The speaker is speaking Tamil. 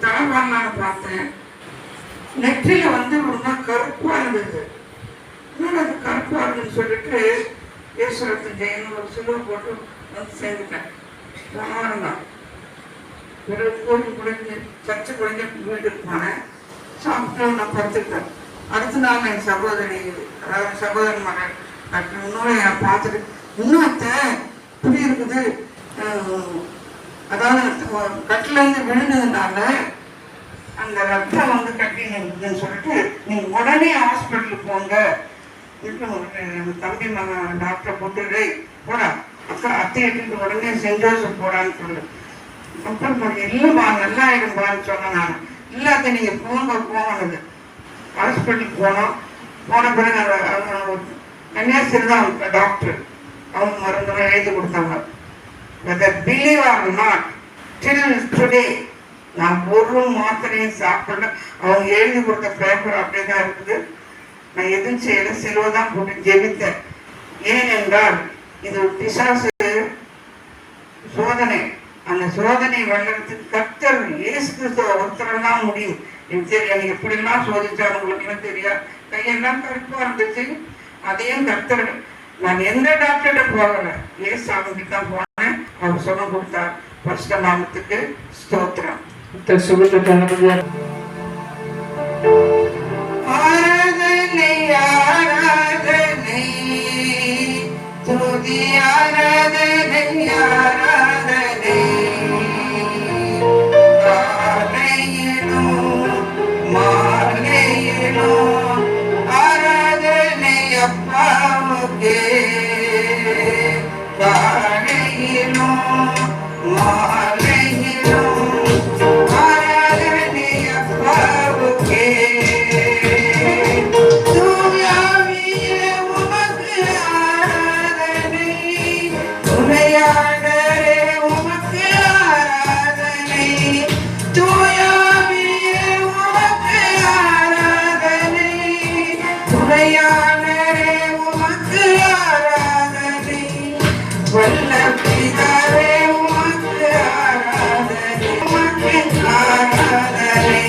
தலைவாரலான்னு பார்த்தேன். நெற்றில வந்து ரொம்ப கருப்பா இருந்தது. அது கருப்பா இருக்குன்னு சொல்லிட்டு ஈஸ்வரத்து ஜெயன்னு ஒரு சிலுவை போட்டு வந்து சேர்ந்துட்டேன். போனவரம் தான் பிறகு கோவில் குடிஞ்சு சர்ச்சை குடிஞ்ச வீட்டுக்கு போனேன். சாப்பிட்டு நான் படுத்துக்கிட்டேன். அடுத்த நாள் என் சகோதரி, அதாவது சகோதரன் மகன் டாக்டர் இன்னொரு பார்த்துட்டு இன்னொருத்த இப்படி இருக்குது, அதாவது கட்டிலேருந்து விழுந்ததுனால அந்த ரத்தம் வந்து கட்டி இருக்குதுன்னு சொல்லிட்டு நீங்கள் உடனே ஹாஸ்பிட்டலுக்கு போங்க. தம்பி மகன் டாக்டரை போட்டு போடா அக்கா அத்தையை எடுத்துட்டு உடனே சென்ட் ஜோசப் போடான்னு சொல்லு. அப்புறம் இல்லைம்மா நல்லா ஆயிடும்பான்னு சொன்னேன். நான் இல்லாத நீங்கள் போங்கன்னு ஹாஸ்பிட்டலுக்கு போனோம். போன பிறகு கன்னியாகுமரி தான் டாக்டர் அவங்க மருந்துலாம் எழுதி கொடுத்தாங்க. Whether believe or not, till today நான் ஒரு மாத்திரையும் சாப்பிடல. அவங்க எழுதி கொடுத்த பேப்பர் அப்படியே தான் இருக்குது. நான் எதுவும் செய்யல, சிலுவை தான் போட்டு ஜெபித்தேன். ஏனென்றால் இது பிசாசு சோதனை. அந்த சோதனை வெள்ளத்துக்கு கர்த்தர் இயேசு கிறிஸ்துவ ஒருத்தர் தான் முடியும். எனக்கு தெரியும் எப்படிலாம் சோதிச்சாரு உங்களுக்கு தெரியாது. கையெல்லாம் கருப்பா இருந்துச்சு. அதையும் கர்த்தர், நான் எந்த டாக்டர்கிட்ட போகல, இயேசு அவங்க தான் போனேன். அவர் சொன்ன கொடுத்தார். பரிசுத்த நாமத்துக்கு ஸ்தோத்திரம். ஆராதனை ஆராதனை துதி ஆராதனை ஆராதனை காலையிலும் மாலையிலும் ஆராதனை அப்பாவுக்கே. காலையிலும் மாலையிலும் ஆராதனை அப்பாவுக்கே. தூயாவியே உமக்கு ஆராதனை, துணையாளரே உமக்கு ஆராதனை. தூயாவியே உமக்கு ஆராதனை, துணையாளரே உமக்கு ஆராதனை. வல்ல பிதாவே உமக்கு ஆராதனை, உமக்கு ஆராதனை.